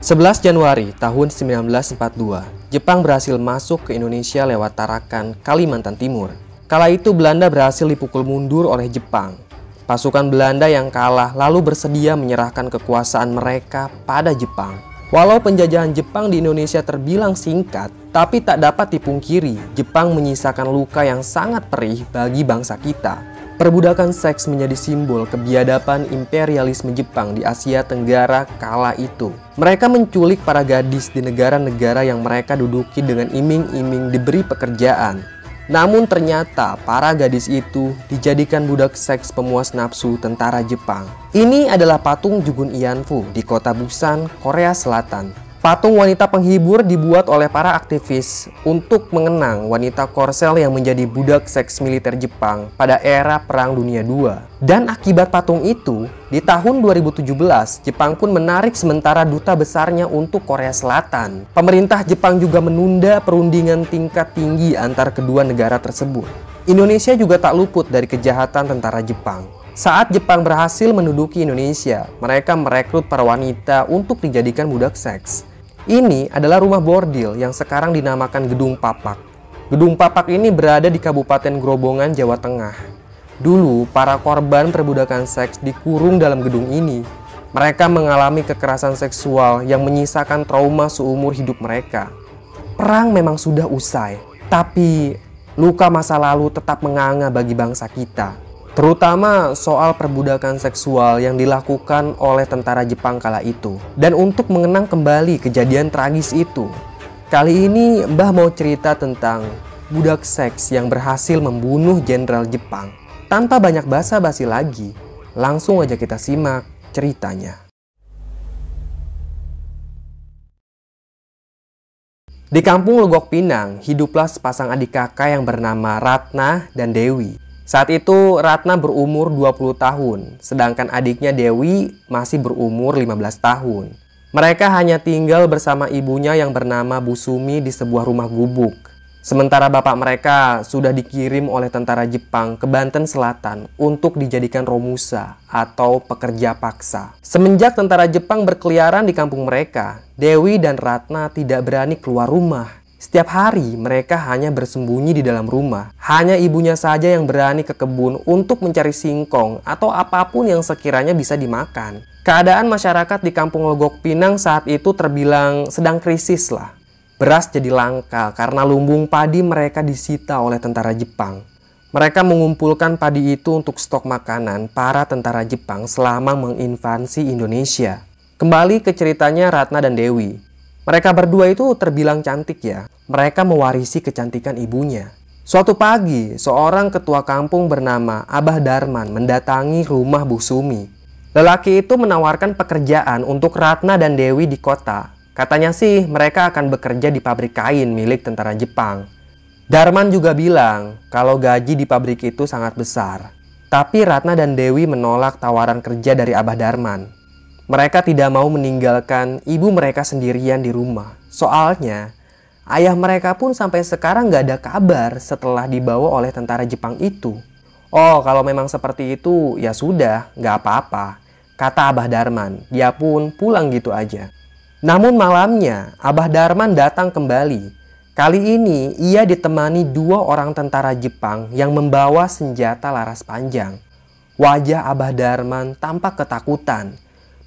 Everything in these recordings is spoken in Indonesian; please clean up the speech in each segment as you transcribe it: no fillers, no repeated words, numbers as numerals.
11 Januari tahun 1942, Jepang berhasil masuk ke Indonesia lewat Tarakan, Kalimantan Timur. Kala itu Belanda berhasil dipukul mundur oleh Jepang. Pasukan Belanda yang kalah lalu bersedia menyerahkan kekuasaan mereka pada Jepang. Walau penjajahan Jepang di Indonesia terbilang singkat, tapi tak dapat dipungkiri, Jepang menyisakan luka yang sangat perih bagi bangsa kita. Perbudakan seks menjadi simbol kebiadaban imperialisme Jepang di Asia Tenggara kala itu. Mereka menculik para gadis di negara-negara yang mereka duduki dengan iming-iming diberi pekerjaan. Namun ternyata para gadis itu dijadikan budak seks pemuas nafsu tentara Jepang. Ini adalah patung Jugun Ianfu di kota Busan, Korea Selatan. Patung wanita penghibur dibuat oleh para aktivis untuk mengenang wanita Korsel yang menjadi budak seks militer Jepang pada era Perang Dunia II. Dan akibat patung itu, di tahun 2017, Jepang pun menarik sementara duta besarnya untuk Korea Selatan. Pemerintah Jepang juga menunda perundingan tingkat tinggi antar kedua negara tersebut. Indonesia juga tak luput dari kejahatan tentara Jepang. Saat Jepang berhasil menduduki Indonesia, mereka merekrut para wanita untuk dijadikan budak seks. Ini adalah rumah bordil yang sekarang dinamakan Gedung Papak. Gedung Papak ini berada di Kabupaten Grobogan, Jawa Tengah. Dulu, para korban perbudakan seks dikurung dalam gedung ini. Mereka mengalami kekerasan seksual yang menyisakan trauma seumur hidup mereka. Perang memang sudah usai, tapi luka masa lalu tetap menganga bagi bangsa kita. Terutama soal perbudakan seksual yang dilakukan oleh tentara Jepang kala itu. Dan untuk mengenang kembali kejadian tragis itu, kali ini Mbah mau cerita tentang budak seks yang berhasil membunuh jenderal Jepang. Tanpa banyak basa-basi lagi, langsung aja kita simak ceritanya. Di kampung Legok Pinang, hiduplah sepasang adik kakak yang bernama Ratna dan Dewi. Saat itu Ratna berumur 20 tahun, sedangkan adiknya Dewi masih berumur 15 tahun. Mereka hanya tinggal bersama ibunya yang bernama Bu Sumi di sebuah rumah gubuk. Sementara bapak mereka sudah dikirim oleh tentara Jepang ke Banten Selatan untuk dijadikan romusa atau pekerja paksa. Semenjak tentara Jepang berkeliaran di kampung mereka, Dewi dan Ratna tidak berani keluar rumah. Setiap hari mereka hanya bersembunyi di dalam rumah. Hanya ibunya saja yang berani ke kebun untuk mencari singkong atau apapun yang sekiranya bisa dimakan. Keadaan masyarakat di kampung Legok Pinang saat itu terbilang sedang krisis lah. Beras jadi langka karena lumbung padi mereka disita oleh tentara Jepang. Mereka mengumpulkan padi itu untuk stok makanan para tentara Jepang selama menginvasi Indonesia. Kembali ke ceritanya Ratna dan Dewi. Mereka berdua itu terbilang cantik ya. Mereka mewarisi kecantikan ibunya. Suatu pagi, seorang ketua kampung bernama Abah Darman mendatangi rumah Bu Sumi. Lelaki itu menawarkan pekerjaan untuk Ratna dan Dewi di kota. Katanya sih mereka akan bekerja di pabrik kain milik tentara Jepang. Darman juga bilang kalau gaji di pabrik itu sangat besar. Tapi Ratna dan Dewi menolak tawaran kerja dari Abah Darman. Mereka tidak mau meninggalkan ibu mereka sendirian di rumah. Soalnya, ayah mereka pun sampai sekarang gak ada kabar setelah dibawa oleh tentara Jepang itu. Oh, kalau memang seperti itu, ya sudah, gak apa-apa, kata Abah Darman. Dia pun pulang gitu aja. Namun malamnya, Abah Darman datang kembali. Kali ini, ia ditemani dua orang tentara Jepang yang membawa senjata laras panjang. Wajah Abah Darman tampak ketakutan.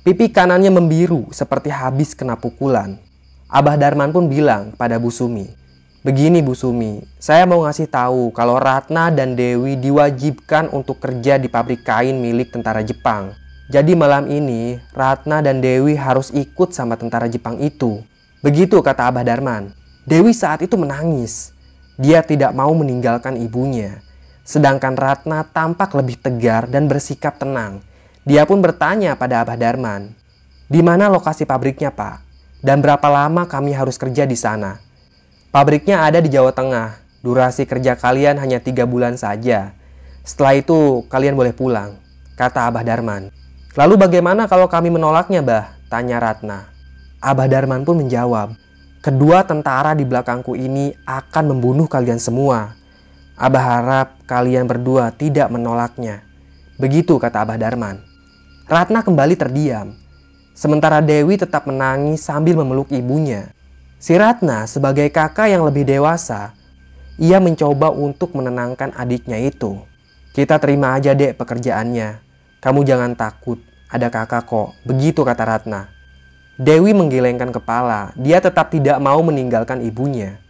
Pipi kanannya membiru seperti habis kena pukulan. Abah Darman pun bilang pada Bu Sumi, "Begini Bu Sumi, saya mau ngasih tahu kalau Ratna dan Dewi diwajibkan untuk kerja di pabrik kain milik tentara Jepang. Jadi malam ini Ratna dan Dewi harus ikut sama tentara Jepang itu." Begitu kata Abah Darman. Dewi saat itu menangis. Dia tidak mau meninggalkan ibunya. Sedangkan Ratna tampak lebih tegar dan bersikap tenang. Dia pun bertanya pada Abah Darman, "Di mana lokasi pabriknya, Pak? Dan berapa lama kami harus kerja di sana?" "Pabriknya ada di Jawa Tengah. Durasi kerja kalian hanya 3 bulan saja. Setelah itu kalian boleh pulang," kata Abah Darman. "Lalu bagaimana kalau kami menolaknya, Bah?" tanya Ratna. Abah Darman pun menjawab, "Kedua tentara di belakangku ini akan membunuh kalian semua. Abah harap kalian berdua tidak menolaknya." Begitu kata Abah Darman. Ratna kembali terdiam. Sementara Dewi tetap menangis sambil memeluk ibunya. Si Ratna sebagai kakak yang lebih dewasa, ia mencoba untuk menenangkan adiknya itu. "Kita terima aja dek pekerjaannya. Kamu jangan takut, ada kakak kok," begitu kata Ratna. Dewi menggelengkan kepala, dia tetap tidak mau meninggalkan ibunya.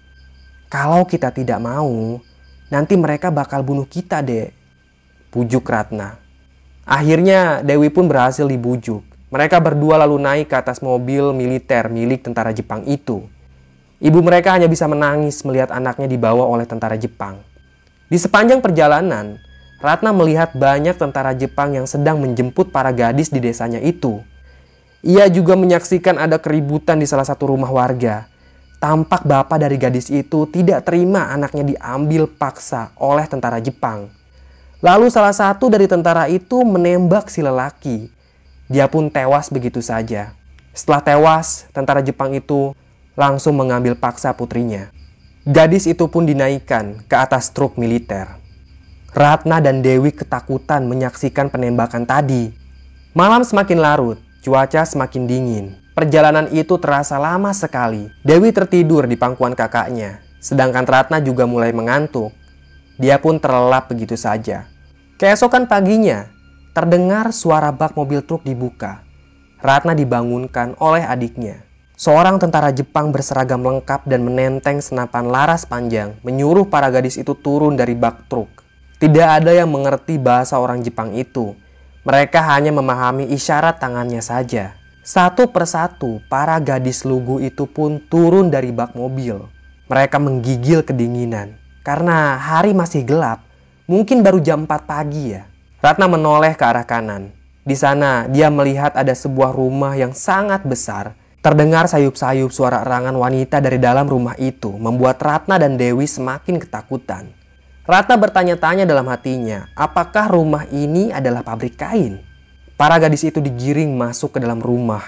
"Kalau kita tidak mau, nanti mereka bakal bunuh kita dek," pujuk Ratna. Akhirnya Dewi pun berhasil dibujuk. Mereka berdua lalu naik ke atas mobil militer milik tentara Jepang itu. Ibu mereka hanya bisa menangis melihat anaknya dibawa oleh tentara Jepang. Di sepanjang perjalanan, Ratna melihat banyak tentara Jepang yang sedang menjemput para gadis di desanya itu. Ia juga menyaksikan ada keributan di salah satu rumah warga. Tampak bapak dari gadis itu tidak terima anaknya diambil paksa oleh tentara Jepang. Lalu salah satu dari tentara itu menembak si lelaki. Dia pun tewas begitu saja. Setelah tewas, tentara Jepang itu langsung mengambil paksa putrinya. Gadis itu pun dinaikkan ke atas truk militer. Ratna dan Dewi ketakutan menyaksikan penembakan tadi. Malam semakin larut, cuaca semakin dingin. Perjalanan itu terasa lama sekali. Dewi tertidur di pangkuan kakaknya, sedangkan Ratna juga mulai mengantuk. Dia pun terlelap begitu saja. Keesokan paginya, terdengar suara bak mobil truk dibuka. Ratna dibangunkan oleh adiknya. Seorang tentara Jepang berseragam lengkap dan menenteng senapan laras panjang menyuruh para gadis itu turun dari bak truk. Tidak ada yang mengerti bahasa orang Jepang itu. Mereka hanya memahami isyarat tangannya saja. Satu persatu, para gadis lugu itu pun turun dari bak mobil. Mereka menggigil kedinginan. Karena hari masih gelap, mungkin baru jam 4 pagi ya. Ratna menoleh ke arah kanan. Di sana, dia melihat ada sebuah rumah yang sangat besar. Terdengar sayup-sayup suara erangan wanita dari dalam rumah itu, membuat Ratna dan Dewi semakin ketakutan. Ratna bertanya-tanya dalam hatinya, apakah rumah ini adalah pabrik kain? Para gadis itu digiring masuk ke dalam rumah.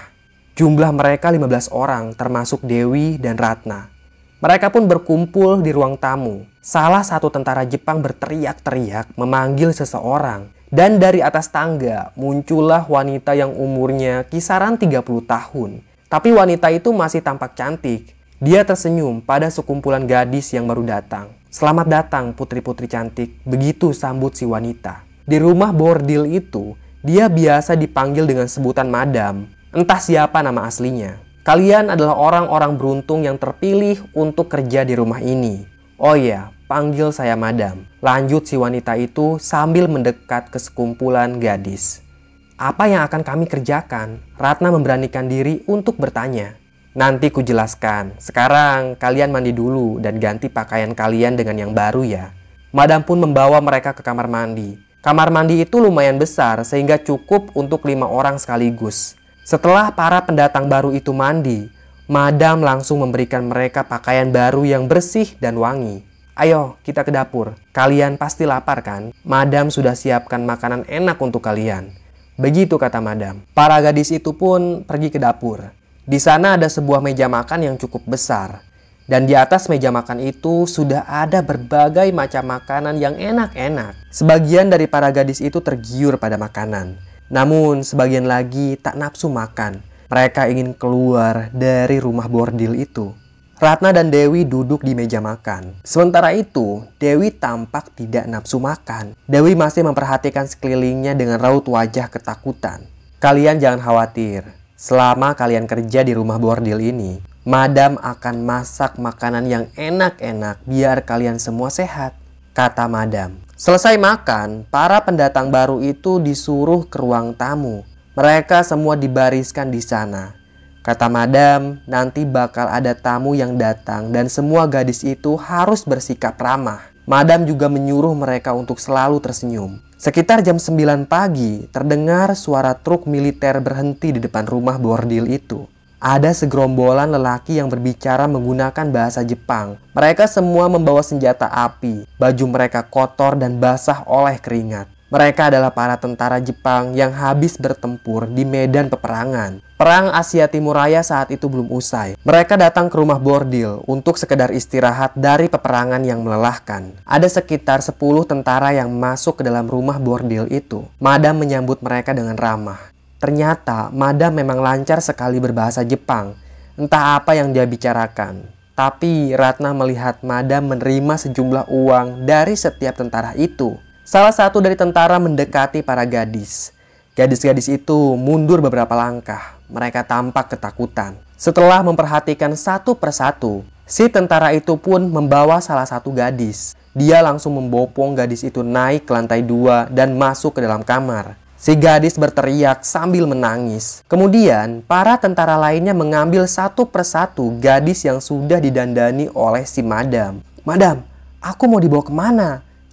Jumlah mereka 15 orang, termasuk Dewi dan Ratna. Mereka pun berkumpul di ruang tamu. Salah satu tentara Jepang berteriak-teriak memanggil seseorang. Dan dari atas tangga muncullah wanita yang umurnya kisaran 30 tahun. Tapi wanita itu masih tampak cantik. Dia tersenyum pada sekumpulan gadis yang baru datang. "Selamat datang putri-putri cantik," begitu sambut si wanita. Di rumah bordil itu, dia biasa dipanggil dengan sebutan madam. Entah siapa nama aslinya. "Kalian adalah orang-orang beruntung yang terpilih untuk kerja di rumah ini. Oh ya, panggil saya madam," lanjut si wanita itu sambil mendekat ke sekumpulan gadis. "Apa yang akan kami kerjakan?" Ratna memberanikan diri untuk bertanya. "Nanti kujelaskan. Sekarang kalian mandi dulu dan ganti pakaian kalian dengan yang baru ya." Madam pun membawa mereka ke kamar mandi. Kamar mandi itu lumayan besar sehingga cukup untuk 5 orang sekaligus. Setelah para pendatang baru itu mandi, Madam langsung memberikan mereka pakaian baru yang bersih dan wangi. "Ayo kita ke dapur. Kalian pasti lapar kan? Madam sudah siapkan makanan enak untuk kalian." Begitu kata Madam. Para gadis itu pun pergi ke dapur. Di sana ada sebuah meja makan yang cukup besar. Dan di atas meja makan itu sudah ada berbagai macam makanan yang enak-enak. Sebagian dari para gadis itu tergiur pada makanan. Namun sebagian lagi tak nafsu makan. Mereka ingin keluar dari rumah bordil itu. Ratna dan Dewi duduk di meja makan. Sementara itu, Dewi tampak tidak nafsu makan. Dewi masih memperhatikan sekelilingnya dengan raut wajah ketakutan. "Kalian jangan khawatir. Selama kalian kerja di rumah bordil ini, Madam akan masak makanan yang enak-enak biar kalian semua sehat," kata Madam. Selesai makan, para pendatang baru itu disuruh ke ruang tamu. Mereka semua dibariskan di sana. Kata Madam, nanti bakal ada tamu yang datang dan semua gadis itu harus bersikap ramah. Madam juga menyuruh mereka untuk selalu tersenyum. Sekitar jam 9 pagi, terdengar suara truk militer berhenti di depan rumah bordil itu. Ada segerombolan lelaki yang berbicara menggunakan bahasa Jepang. Mereka semua membawa senjata api. Baju mereka kotor dan basah oleh keringat. Mereka adalah para tentara Jepang yang habis bertempur di medan peperangan. Perang Asia Timur Raya saat itu belum usai. Mereka datang ke rumah bordil untuk sekedar istirahat dari peperangan yang melelahkan. Ada sekitar 10 tentara yang masuk ke dalam rumah bordil itu. Madam menyambut mereka dengan ramah. Ternyata Madam memang lancar sekali berbahasa Jepang. Entah apa yang dia bicarakan. Tapi Ratna melihat Madam menerima sejumlah uang dari setiap tentara itu. Salah satu dari tentara mendekati para gadis. Gadis-gadis itu mundur beberapa langkah. Mereka tampak ketakutan. Setelah memperhatikan satu persatu, si tentara itu pun membawa salah satu gadis. Dia langsung membopong gadis itu naik ke lantai 2 dan masuk ke dalam kamar. Si gadis berteriak sambil menangis. Kemudian, para tentara lainnya mengambil satu persatu gadis yang sudah didandani oleh si Madam. "Madam, aku mau dibawa kemana?"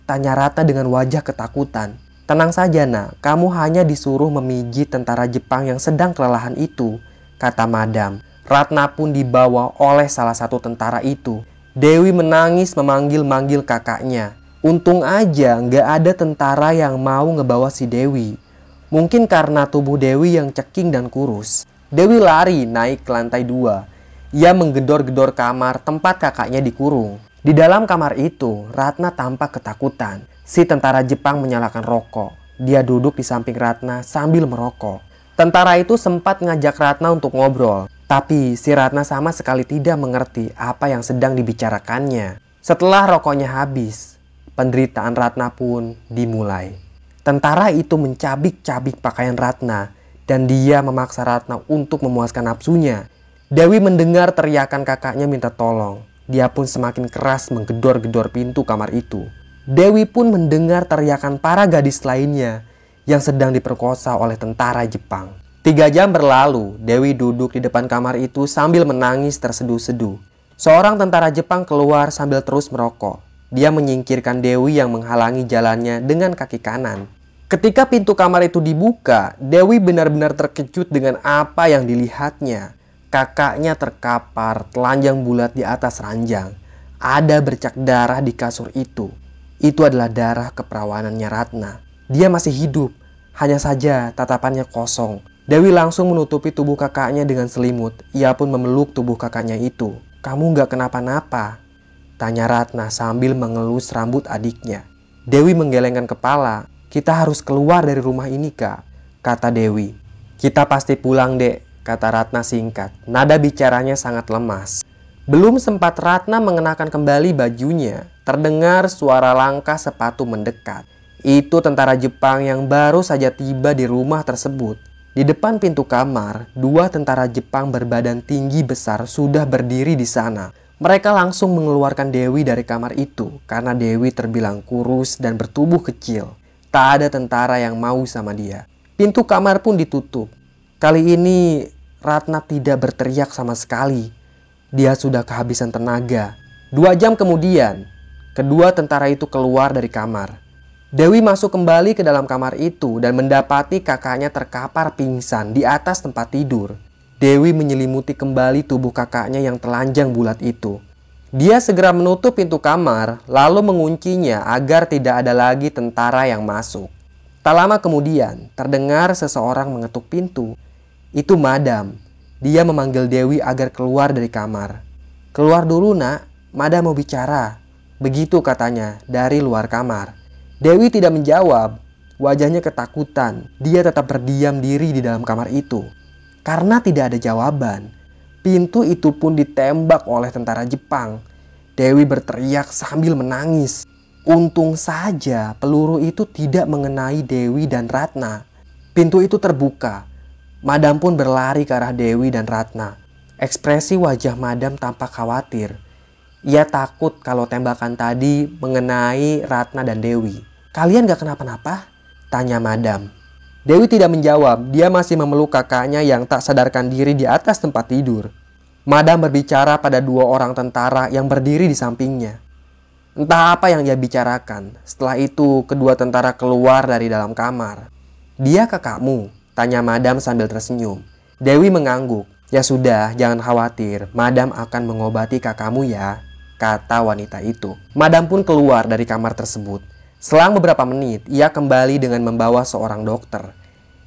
tanya Ratna dengan wajah ketakutan. "Tenang saja nak, kamu hanya disuruh memijit tentara Jepang yang sedang kelelahan itu," kata Madam. Ratna pun dibawa oleh salah satu tentara itu. Dewi menangis memanggil-manggil kakaknya. Untung aja nggak ada tentara yang mau ngebawa si Dewi. Mungkin karena tubuh Dewi yang ceking dan kurus. Dewi lari naik ke lantai 2. Ia menggedor-gedor kamar tempat kakaknya dikurung. Di dalam kamar itu, Ratna tampak ketakutan. Si tentara Jepang menyalakan rokok. Dia duduk di samping Ratna sambil merokok. Tentara itu sempat ngajak Ratna untuk ngobrol. Tapi si Ratna sama sekali tidak mengerti apa yang sedang dibicarakannya. Setelah rokoknya habis, penderitaan Ratna pun dimulai. Tentara itu mencabik-cabik pakaian Ratna dan dia memaksa Ratna untuk memuaskan nafsunya. Dewi mendengar teriakan kakaknya minta tolong. Dia pun semakin keras menggedor-gedor pintu kamar itu. Dewi pun mendengar teriakan para gadis lainnya yang sedang diperkosa oleh tentara Jepang. 3 jam berlalu, Dewi duduk di depan kamar itu sambil menangis terseduh-seduh. Seorang tentara Jepang keluar sambil terus merokok. Dia menyingkirkan Dewi yang menghalangi jalannya dengan kaki kanan. Ketika pintu kamar itu dibuka, Dewi benar-benar terkejut dengan apa yang dilihatnya. Kakaknya terkapar, telanjang bulat di atas ranjang. Ada bercak darah di kasur itu. Itu adalah darah keperawanannya Ratna. Dia masih hidup, hanya saja tatapannya kosong. Dewi langsung menutupi tubuh kakaknya dengan selimut. Ia pun memeluk tubuh kakaknya itu. "Kamu gak kenapa-napa?" tanya Ratna sambil mengelus rambut adiknya. Dewi menggelengkan kepala. "Kita harus keluar dari rumah ini, Kak," kata Dewi. "Kita pasti pulang, Dek," kata Ratna singkat. Nada bicaranya sangat lemas. Belum sempat Ratna mengenakan kembali bajunya, terdengar suara langkah sepatu mendekat. Itu tentara Jepang yang baru saja tiba di rumah tersebut. Di depan pintu kamar, 2 tentara Jepang berbadan tinggi besar sudah berdiri di sana. Mereka langsung mengeluarkan Dewi dari kamar itu karena Dewi terbilang kurus dan bertubuh kecil. Tak ada tentara yang mau sama dia. Pintu kamar pun ditutup. Kali ini Ratna tidak berteriak sama sekali. Dia sudah kehabisan tenaga. 2 jam kemudian, kedua tentara itu keluar dari kamar. Dewi masuk kembali ke dalam kamar itu dan mendapati kakaknya terkapar pingsan di atas tempat tidur. Dewi menyelimuti kembali tubuh kakaknya yang telanjang bulat itu. Dia segera menutup pintu kamar lalu menguncinya agar tidak ada lagi tentara yang masuk. Tak lama kemudian terdengar seseorang mengetuk pintu. Itu Madam. Dia memanggil Dewi agar keluar dari kamar. "Keluar dulu nak, Madam mau bicara," begitu katanya dari luar kamar. Dewi tidak menjawab, wajahnya ketakutan. Dia tetap berdiam diri di dalam kamar itu. Karena tidak ada jawaban, pintu itu pun ditembak oleh tentara Jepang. Dewi berteriak sambil menangis. Untung saja peluru itu tidak mengenai Dewi dan Ratna. Pintu itu terbuka. Madam pun berlari ke arah Dewi dan Ratna. Ekspresi wajah Madam tampak khawatir. Ia takut kalau tembakan tadi mengenai Ratna dan Dewi. "Kalian gak kenapa-napa?" tanya Madam. Dewi tidak menjawab. Dia masih memeluk kakaknya yang tak sadarkan diri di atas tempat tidur. Madam berbicara pada 2 orang tentara yang berdiri di sampingnya. Entah apa yang dia bicarakan. Setelah itu kedua tentara keluar dari dalam kamar. "Dia kakakmu?" tanya Madam sambil tersenyum. Dewi mengangguk. "Ya sudah, jangan khawatir. Madam akan mengobati kakakmu ya," kata wanita itu. Madam pun keluar dari kamar tersebut. Selang beberapa menit, ia kembali dengan membawa seorang dokter.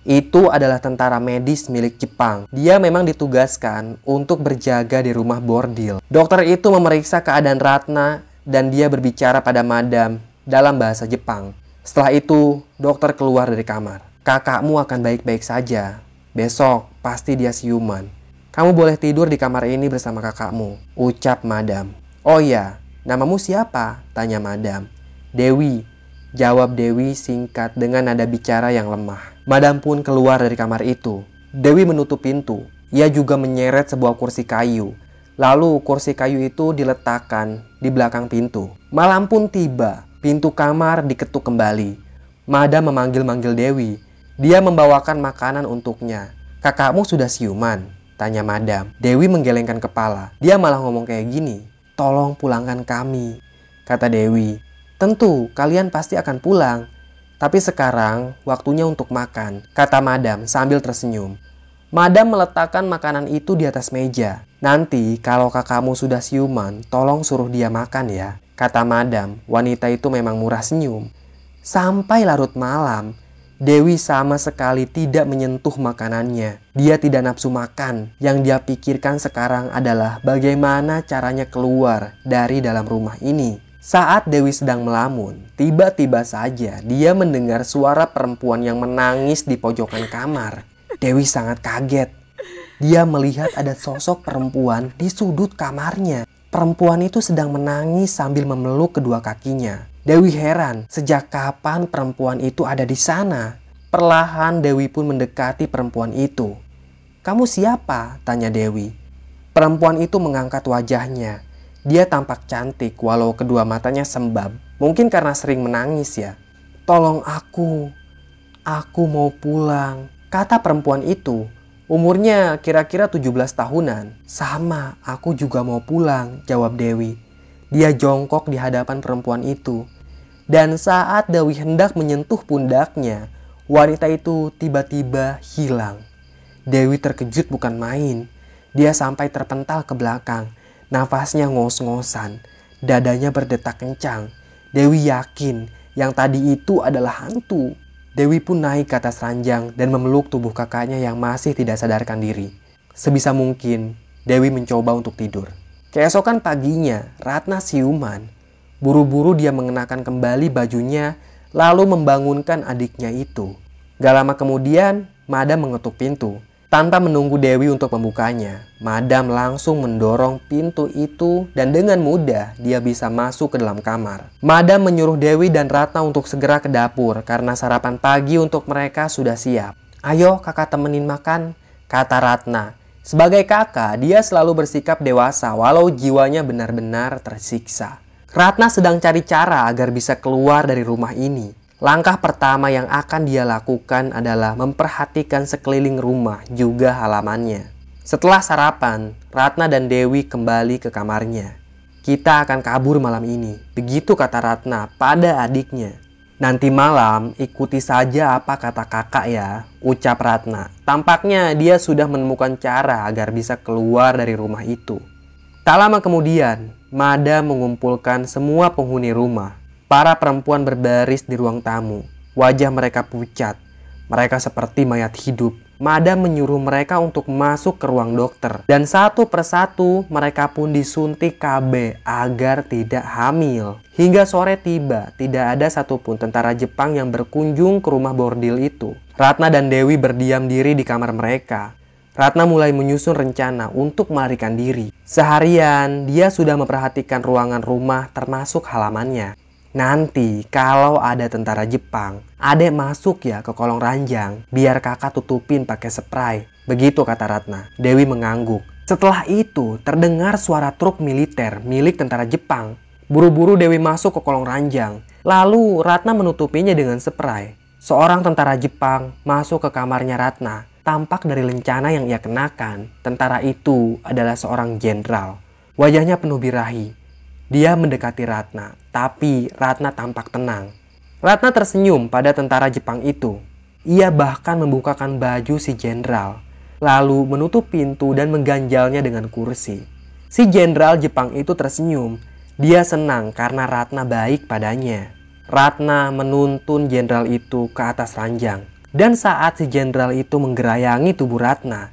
Itu adalah tentara medis milik Jepang. Dia memang ditugaskan untuk berjaga di rumah bordil. Dokter itu memeriksa keadaan Ratna dan dia berbicara pada Madam dalam bahasa Jepang. Setelah itu, dokter keluar dari kamar. "Kakakmu akan baik-baik saja," Besok pasti dia siuman. Kamu boleh tidur di kamar ini bersama kakakmu, ucap Madam. Oh iya, namamu siapa? Tanya Madam. Dewi, jawab Dewi singkat dengan nada bicara yang lemah. Madam pun keluar dari kamar itu. Dewi menutup pintu. Ia juga menyeret sebuah kursi kayu. Lalu kursi kayu itu diletakkan di belakang pintu. Malam pun tiba. Pintu kamar diketuk kembali. Madam memanggil-manggil Dewi. Dia membawakan makanan untuknya. Kakakmu sudah siuman? Tanya Madam. Dewi menggelengkan kepala. Dia malah ngomong kayak gini. Tolong pulangkan kami, kata Dewi. Tentu, kalian pasti akan pulang. Tapi sekarang waktunya untuk makan, kata Madam sambil tersenyum. Madam meletakkan makanan itu di atas meja. Nanti kalau kakakmu sudah siuman, tolong suruh dia makan ya, kata Madam. Wanita itu memang murah senyum. Sampai larut malam, Dewi sama sekali tidak menyentuh makanannya. Dia tidak nafsu makan. Yang dia pikirkan sekarang adalah bagaimana caranya keluar dari dalam rumah ini. Saat Dewi sedang melamun, tiba-tiba saja dia mendengar suara perempuan yang menangis di pojokan kamar. Dewi sangat kaget. Dia melihat ada sosok perempuan di sudut kamarnya. Perempuan itu sedang menangis sambil memeluk kedua kakinya. Dewi heran, sejak kapan perempuan itu ada di sana? Perlahan Dewi pun mendekati perempuan itu. Kamu siapa? Tanya Dewi. Perempuan itu mengangkat wajahnya. Dia tampak cantik walau kedua matanya sembab. Mungkin karena sering menangis ya. Tolong aku mau pulang, kata perempuan itu. Umurnya kira-kira 17 tahunan. Sama, aku juga mau pulang, jawab Dewi. Dia jongkok di hadapan perempuan itu. Dan saat Dewi hendak menyentuh pundaknya, wanita itu tiba-tiba hilang. Dewi terkejut bukan main. Dia sampai terpental ke belakang. Nafasnya ngos-ngosan. Dadanya berdetak kencang. Dewi yakin yang tadi itu adalah hantu. Dewi pun naik ke atas ranjang dan memeluk tubuh kakaknya yang masih tidak sadarkan diri. Sebisa mungkin, Dewi mencoba untuk tidur. Keesokan paginya, Ratna siuman. Buru-buru dia mengenakan kembali bajunya, lalu membangunkan adiknya itu. Gak lama kemudian, Madam mengetuk pintu. Tanpa menunggu Dewi untuk membukanya, Madam langsung mendorong pintu itu dan dengan mudah dia bisa masuk ke dalam kamar. Madam menyuruh Dewi dan Ratna untuk segera ke dapur karena sarapan pagi untuk mereka sudah siap. Ayo kakak temenin makan, kata Ratna. Sebagai kakak, dia selalu bersikap dewasa walau jiwanya benar-benar tersiksa. Ratna sedang cari cara agar bisa keluar dari rumah ini. Langkah pertama yang akan dia lakukan adalah memperhatikan sekeliling rumah juga halamannya. Setelah sarapan, Ratna dan Dewi kembali ke kamarnya. Kita akan kabur malam ini, begitu kata Ratna pada adiknya. Nanti malam ikuti saja apa kata kakak ya, ucap Ratna. Tampaknya dia sudah menemukan cara agar bisa keluar dari rumah itu. Tak lama kemudian, Madam mengumpulkan semua penghuni rumah. Para perempuan berbaris di ruang tamu. Wajah mereka pucat. Mereka seperti mayat hidup. Madam menyuruh mereka untuk masuk ke ruang dokter. Dan satu persatu mereka pun disuntik KB agar tidak hamil. Hingga sore tiba, tidak ada satupun tentara Jepang yang berkunjung ke rumah bordil itu. Ratna dan Dewi berdiam diri di kamar mereka. Ratna mulai menyusun rencana untuk melarikan diri. Seharian, dia sudah memperhatikan ruangan rumah termasuk halamannya. Nanti kalau ada tentara Jepang, adek masuk ya ke kolong ranjang, biar kakak tutupin pakai spray. Begitu kata Ratna. Dewi mengangguk. Setelah itu terdengar suara truk militer milik tentara Jepang. Buru-buru Dewi masuk ke kolong ranjang. Lalu Ratna menutupinya dengan spray. Seorang tentara Jepang masuk ke kamarnya Ratna. Tampak dari lencana yang ia kenakan, tentara itu adalah seorang jenderal. Wajahnya penuh birahi. Dia mendekati Ratna, tapi Ratna tampak tenang. Ratna tersenyum pada tentara Jepang itu. Ia bahkan membukakan baju si jenderal, lalu menutup pintu dan mengganjalnya dengan kursi. Si jenderal Jepang itu tersenyum. Dia senang karena Ratna baik padanya. Ratna menuntun jenderal itu ke atas ranjang. Dan saat si jenderal itu menggerayangi tubuh Ratna,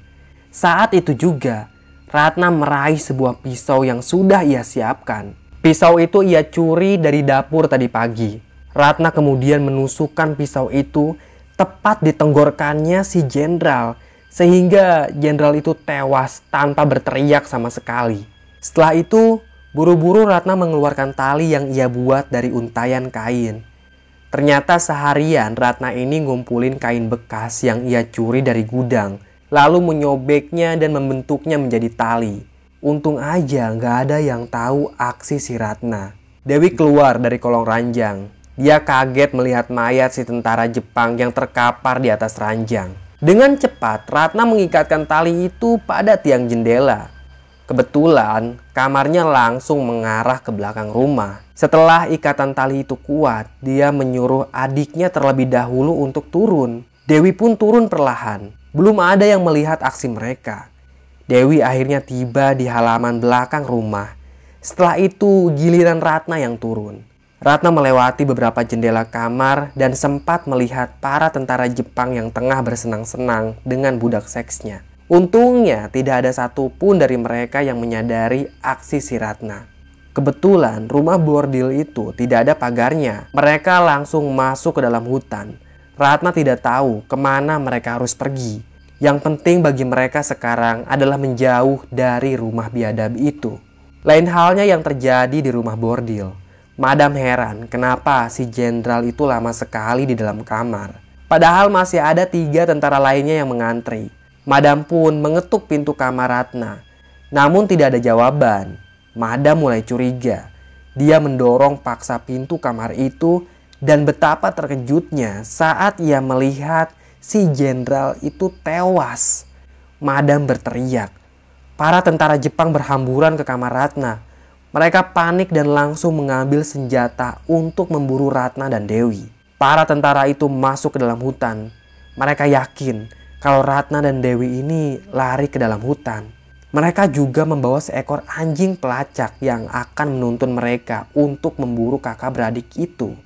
saat itu juga Ratna meraih sebuah pisau yang sudah ia siapkan. Pisau itu ia curi dari dapur tadi pagi. Ratna kemudian menusukkan pisau itu tepat di tenggorokannya si jenderal sehingga jenderal itu tewas tanpa berteriak sama sekali. Setelah itu, buru-buru Ratna mengeluarkan tali yang ia buat dari untayan kain. Ternyata seharian Ratna ini ngumpulin kain bekas yang ia curi dari gudang, lalu menyobeknya dan membentuknya menjadi tali. Untung aja nggak ada yang tahu aksi si Ratna. Dewi keluar dari kolong ranjang. Dia kaget melihat mayat si tentara Jepang yang terkapar di atas ranjang. Dengan cepat, Ratna mengikatkan tali itu pada tiang jendela. Kebetulan, kamarnya langsung mengarah ke belakang rumah. Setelah ikatan tali itu kuat, dia menyuruh adiknya terlebih dahulu untuk turun. Dewi pun turun perlahan. Belum ada yang melihat aksi mereka. Dewi akhirnya tiba di halaman belakang rumah. Setelah itu, giliran Ratna yang turun. Ratna melewati beberapa jendela kamar dan sempat melihat para tentara Jepang yang tengah bersenang-senang dengan budak seksnya. Untungnya tidak ada satupun dari mereka yang menyadari aksi si Ratna. Kebetulan rumah bordil itu tidak ada pagarnya. Mereka langsung masuk ke dalam hutan. Ratna tidak tahu kemana mereka harus pergi. Yang penting bagi mereka sekarang adalah menjauh dari rumah biadab itu. Lain halnya yang terjadi di rumah bordil. Madam heran kenapa si jenderal itu lama sekali di dalam kamar. Padahal masih ada 3 tentara lainnya yang mengantri. Madam pun mengetuk pintu kamar Ratna. Namun tidak ada jawaban. Madam mulai curiga. Dia mendorong paksa pintu kamar itu dan betapa terkejutnya saat ia melihat si jenderal itu tewas. Madam berteriak. Para tentara Jepang berhamburan ke kamar Ratna. Mereka panik dan langsung mengambil senjata untuk memburu Ratna dan Dewi. Para tentara itu masuk ke dalam hutan. Mereka yakin kalau Ratna dan Dewi ini lari ke dalam hutan. Mereka juga membawa seekor anjing pelacak yang akan menuntun mereka untuk memburu kakak beradik itu.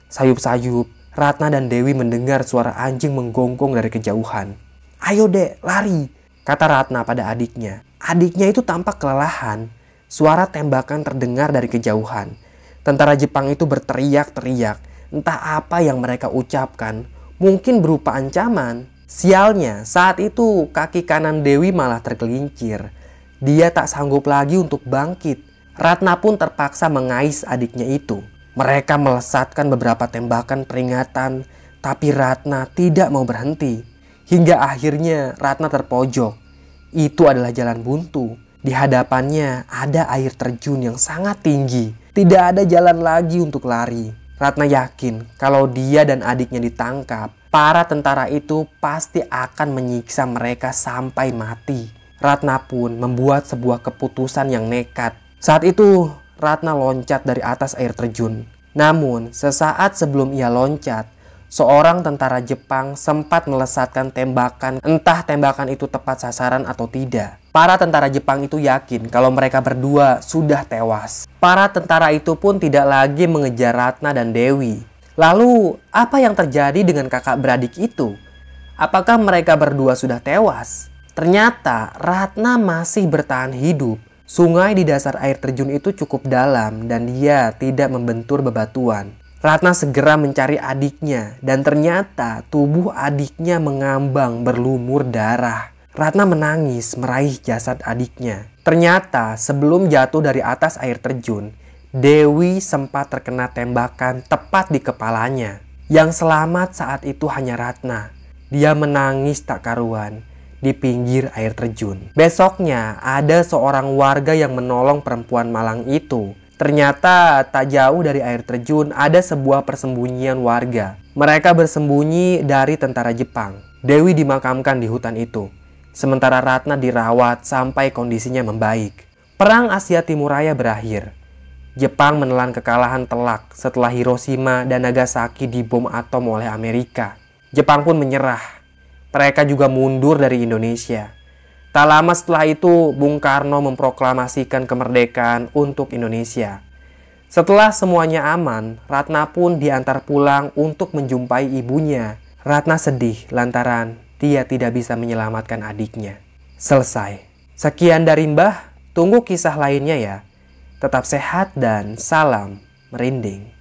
Sayup-sayup, Ratna dan Dewi mendengar suara anjing menggonggong dari kejauhan. "Ayo dek, lari," kata Ratna pada adiknya. Adiknya itu tampak kelelahan. Suara tembakan terdengar dari kejauhan. Tentara Jepang itu berteriak-teriak. Entah apa yang mereka ucapkan. Mungkin berupa ancaman. Sialnya, saat itu kaki kanan Dewi malah tergelincir. Dia tak sanggup lagi untuk bangkit. Ratna pun terpaksa mengais adiknya itu. Mereka melesatkan beberapa tembakan peringatan, tapi Ratna tidak mau berhenti. Hingga akhirnya Ratna terpojok. Itu adalah jalan buntu. Di hadapannya ada air terjun yang sangat tinggi. Tidak ada jalan lagi untuk lari. Ratna yakin kalau dia dan adiknya ditangkap, para tentara itu pasti akan menyiksa mereka sampai mati. Ratna pun membuat sebuah keputusan yang nekat. Saat itu, Ratna loncat dari atas air terjun. Namun, sesaat sebelum ia loncat, seorang tentara Jepang sempat melesatkan tembakan, entah tembakan itu tepat sasaran atau tidak. Para tentara Jepang itu yakin kalau mereka berdua sudah tewas. Para tentara itu pun tidak lagi mengejar Ratna dan Dewi. Lalu, apa yang terjadi dengan kakak beradik itu? Apakah mereka berdua sudah tewas? Ternyata Ratna masih bertahan hidup. Sungai di dasar air terjun itu cukup dalam dan dia tidak membentur bebatuan. Ratna segera mencari adiknya dan ternyata tubuh adiknya mengambang berlumur darah. Ratna menangis meraih jasad adiknya. Ternyata sebelum jatuh dari atas air terjun, Dewi sempat terkena tembakan tepat di kepalanya. Yang selamat saat itu hanya Ratna. Dia menangis tak karuan di pinggir air terjun. Besoknya ada seorang warga yang menolong perempuan malang itu. Ternyata tak jauh dari air terjun ada sebuah persembunyian warga. Mereka bersembunyi dari tentara Jepang. Dewi dimakamkan di hutan itu. Sementara Ratna dirawat sampai kondisinya membaik. Perang Asia Timur Raya berakhir. Jepang menelan kekalahan telak setelah Hiroshima dan Nagasaki dibom atom oleh Amerika. Jepang pun menyerah. Mereka juga mundur dari Indonesia. Tak lama setelah itu, Bung Karno memproklamasikan kemerdekaan untuk Indonesia. Setelah semuanya aman, Ratna pun diantar pulang untuk menjumpai ibunya. Ratna sedih lantaran dia tidak bisa menyelamatkan adiknya. Selesai. Sekian dari Mbah, tunggu kisah lainnya ya. Tetap sehat dan salam merinding.